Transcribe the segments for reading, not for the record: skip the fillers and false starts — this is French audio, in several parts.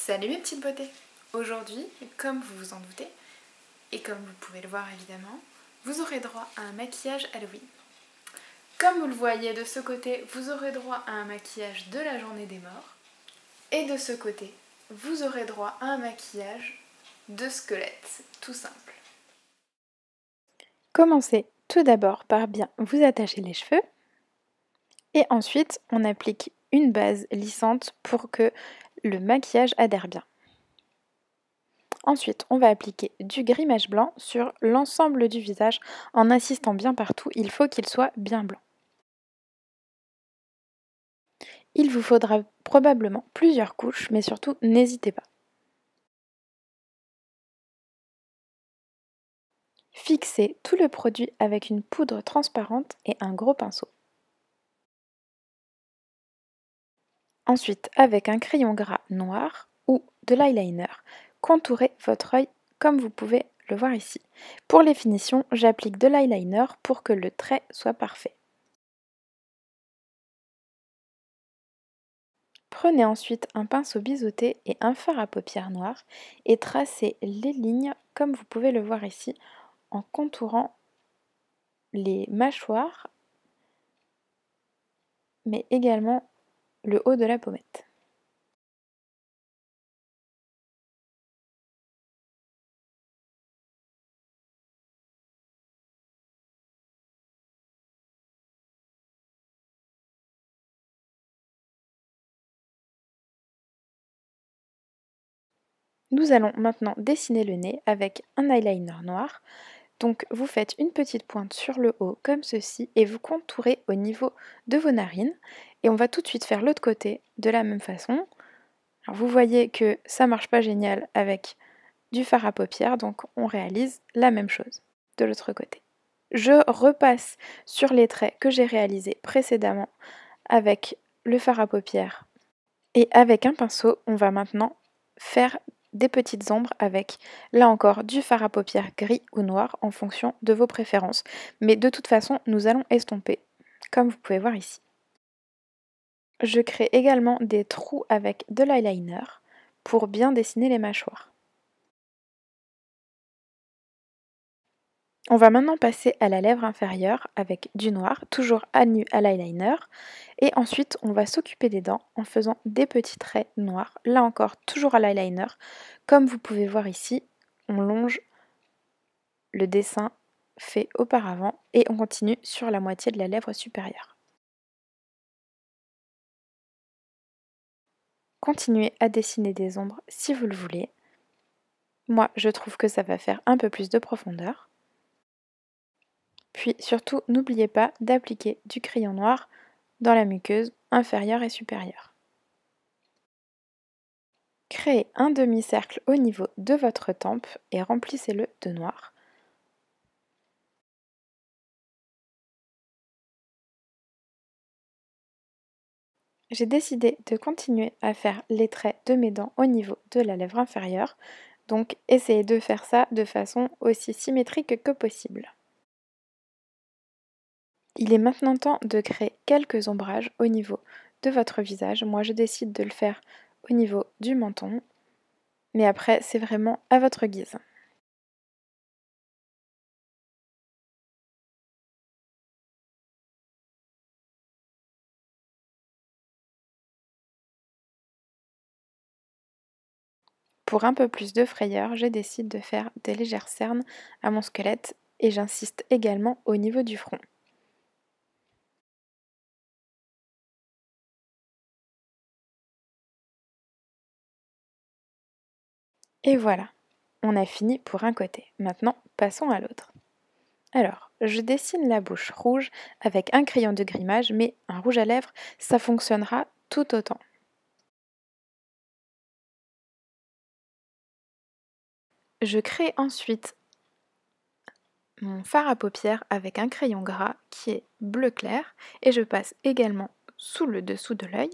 Salut mes petites beautés! Aujourd'hui, comme vous vous en doutez, et comme vous pouvez le voir évidemment, vous aurez droit à un maquillage Halloween. Comme vous le voyez de ce côté, vous aurez droit à un maquillage de la journée des morts. Et de ce côté, vous aurez droit à un maquillage de squelette, tout simple. Commencez tout d'abord par bien vous attacher les cheveux. Et ensuite, on applique une base lissante pour que le maquillage adhère bien. Ensuite, on va appliquer du grimage blanc sur l'ensemble du visage en insistant bien partout, il faut qu'il soit bien blanc. Il vous faudra probablement plusieurs couches, mais surtout n'hésitez pas. Fixez tout le produit avec une poudre transparente et un gros pinceau. Ensuite, avec un crayon gras noir ou de l'eyeliner, contourez votre œil comme vous pouvez le voir ici. Pour les finitions, j'applique de l'eyeliner pour que le trait soit parfait. Prenez ensuite un pinceau biseauté et un fard à paupières noir et tracez les lignes comme vous pouvez le voir ici en contourant les mâchoires mais également le haut de la pommette. Nous allons maintenant dessiner le nez avec un eyeliner noir. Donc vous faites une petite pointe sur le haut comme ceci et vous contourez au niveau de vos narines. Et on va tout de suite faire l'autre côté de la même façon. Alors vous voyez que ça marche pas génial avec du fard à paupières, donc on réalise la même chose de l'autre côté. Je repasse sur les traits que j'ai réalisés précédemment avec le fard à paupières et avec un pinceau, on va maintenant faire des petites ombres avec, là encore, du fard à paupières gris ou noir en fonction de vos préférences. Mais de toute façon, nous allons estomper, comme vous pouvez voir ici. Je crée également des trous avec de l'eyeliner pour bien dessiner les mâchoires. On va maintenant passer à la lèvre inférieure avec du noir, toujours à nu à l'eyeliner. Et ensuite, on va s'occuper des dents en faisant des petits traits noirs. Là encore, toujours à l'eyeliner. Comme vous pouvez voir ici, on longe le dessin fait auparavant et on continue sur la moitié de la lèvre supérieure. Continuez à dessiner des ombres si vous le voulez. Moi, je trouve que ça va faire un peu plus de profondeur. Puis surtout, n'oubliez pas d'appliquer du crayon noir dans la muqueuse inférieure et supérieure. Créez un demi-cercle au niveau de votre tempe et remplissez-le de noir. J'ai décidé de continuer à faire les traits de mes dents au niveau de la lèvre inférieure, donc essayez de faire ça de façon aussi symétrique que possible. Il est maintenant temps de créer quelques ombrages au niveau de votre visage. Moi, je décide de le faire au niveau du menton, mais après, c'est vraiment à votre guise. Pour un peu plus de frayeur, je décide de faire des légères cernes à mon squelette et j'insiste également au niveau du front. Et voilà, on a fini pour un côté. Maintenant, passons à l'autre. Alors, je dessine la bouche rouge avec un crayon de grimage, mais un rouge à lèvres, ça fonctionnera tout autant. Je crée ensuite mon fard à paupières avec un crayon gras qui est bleu clair et je passe également sous le dessous de l'œil.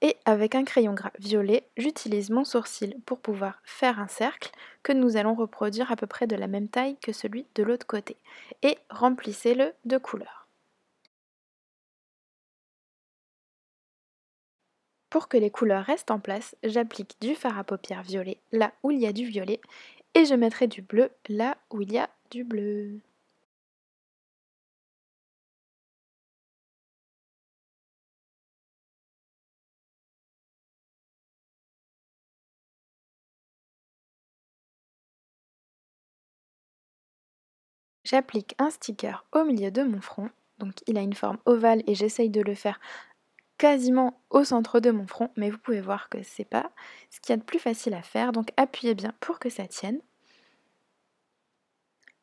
Et avec un crayon gras violet, j'utilise mon sourcil pour pouvoir faire un cercle que nous allons reproduire à peu près de la même taille que celui de l'autre côté. Et remplissez-le de couleur. Pour que les couleurs restent en place, j'applique du fard à paupières violet là où il y a du violet et je mettrai du bleu là où il y a du bleu. J'applique un sticker au milieu de mon front, donc il a une forme ovale et j'essaye de le faire quasiment au centre de mon front, mais vous pouvez voir que c'est pas ce qu'il y a de plus facile à faire, donc appuyez bien pour que ça tienne.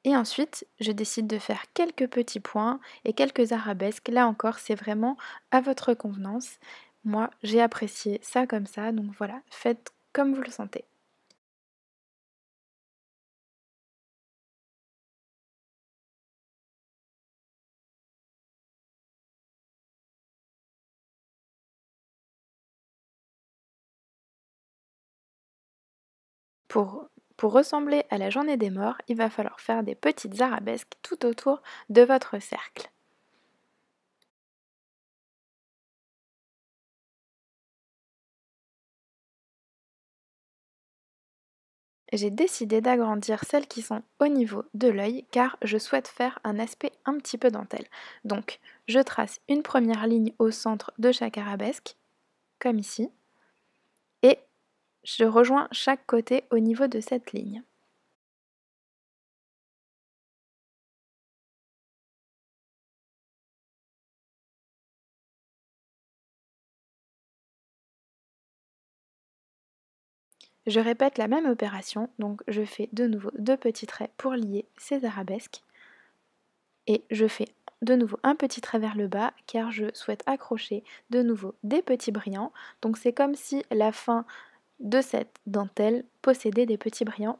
Et ensuite, je décide de faire quelques petits points et quelques arabesques. Là encore, c'est vraiment à votre convenance. Moi, j'ai apprécié ça comme ça, donc voilà, faites comme vous le sentez. Pour, pour ressembler à la journée des morts, il va falloir faire des petites arabesques tout autour de votre cercle. J'ai décidé d'agrandir celles qui sont au niveau de l'œil car je souhaite faire un aspect un petit peu dentelle. Donc je trace une première ligne au centre de chaque arabesque, comme ici, et je rejoins chaque côté au niveau de cette ligne. Je répète la même opération, donc je fais de nouveau deux petits traits pour lier ces arabesques et je fais de nouveau un petit trait vers le bas car je souhaite accrocher de nouveau des petits brillants. Donc c'est comme si la fin de cette dentelle possédait des petits brillants.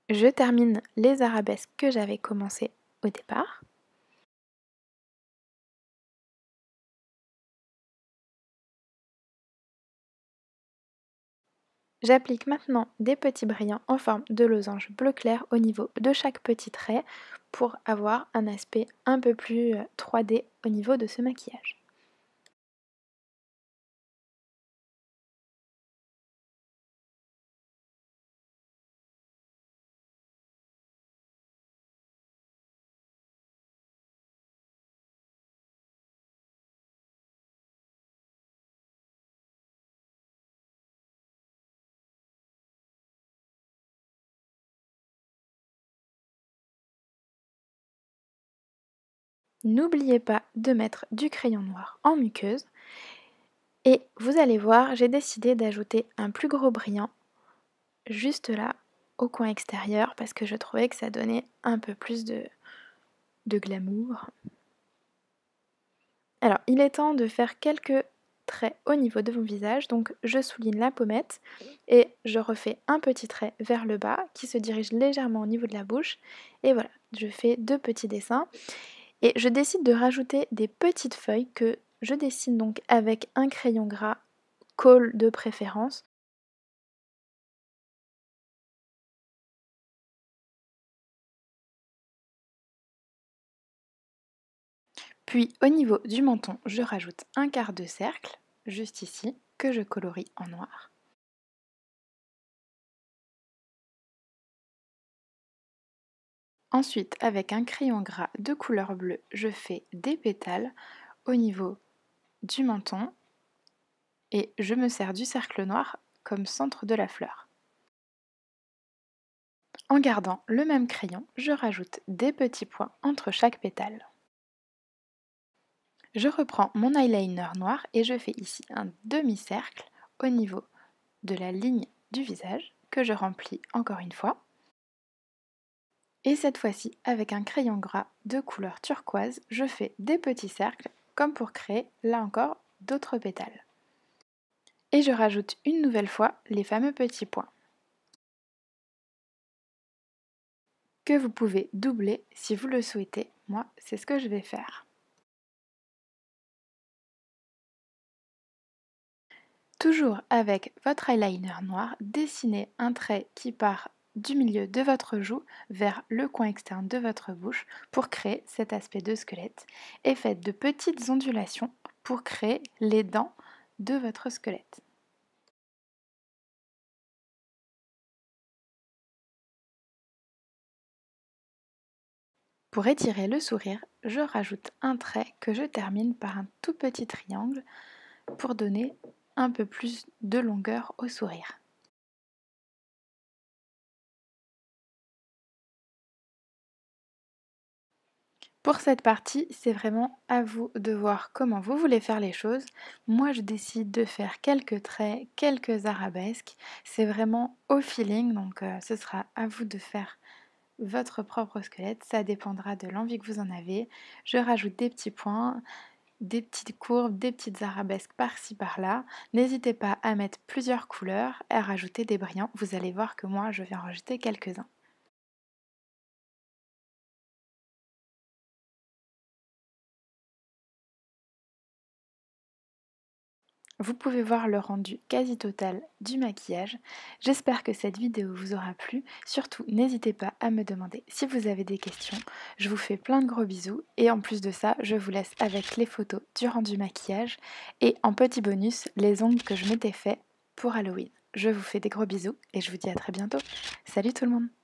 Je termine les arabesques que j'avais commencé au départ. J'applique maintenant des petits brillants en forme de losange bleu clair au niveau de chaque petit trait pour avoir un aspect un peu plus 3D au niveau de ce maquillage. N'oubliez pas de mettre du crayon noir en muqueuse et vous allez voir, j'ai décidé d'ajouter un plus gros brillant juste là au coin extérieur parce que je trouvais que ça donnait un peu plus de glamour. Alors, il est temps de faire quelques traits au niveau de mon visage, donc je souligne la pommette et je refais un petit trait vers le bas qui se dirige légèrement au niveau de la bouche et voilà, je fais deux petits dessins et je décide de rajouter des petites feuilles que je dessine donc avec un crayon gras Kohl de préférence. Puis au niveau du menton, je rajoute un quart de cercle, juste ici, que je colorie en noir. Ensuite, avec un crayon gras de couleur bleue, je fais des pétales au niveau du menton et je me sers du cercle noir comme centre de la fleur. En gardant le même crayon, je rajoute des petits points entre chaque pétale. Je reprends mon eyeliner noir et je fais ici un demi-cercle au niveau de la ligne du visage que je remplis encore une fois. Et cette fois-ci, avec un crayon gras de couleur turquoise, je fais des petits cercles comme pour créer, là encore, d'autres pétales. Et je rajoute une nouvelle fois les fameux petits points que vous pouvez doubler si vous le souhaitez. Moi, c'est ce que je vais faire. Toujours avec votre eyeliner noir, dessinez un trait qui part du milieu de votre joue vers le coin externe de votre bouche pour créer cet aspect de squelette et faites de petites ondulations pour créer les dents de votre squelette. Pour étirer le sourire, je rajoute un trait que je termine par un tout petit triangle pour donner un peu plus de longueur au sourire. Pour cette partie, c'est vraiment à vous de voir comment vous voulez faire les choses. Moi, je décide de faire quelques traits, quelques arabesques. C'est vraiment au feeling, donc ce sera à vous de faire votre propre squelette. Ça dépendra de l'envie que vous en avez. Je rajoute des petits points, des petites courbes, des petites arabesques par-ci par-là. N'hésitez pas à mettre plusieurs couleurs et à rajouter des brillants. Vous allez voir que moi, je viens rajouter quelques-uns. Vous pouvez voir le rendu quasi total du maquillage. J'espère que cette vidéo vous aura plu. Surtout, n'hésitez pas à me demander si vous avez des questions. Je vous fais plein de gros bisous et en plus de ça, je vous laisse avec les photos du rendu maquillage et en petit bonus, les ongles que je m'étais fait pour Halloween. Je vous fais des gros bisous et je vous dis à très bientôt. Salut tout le monde!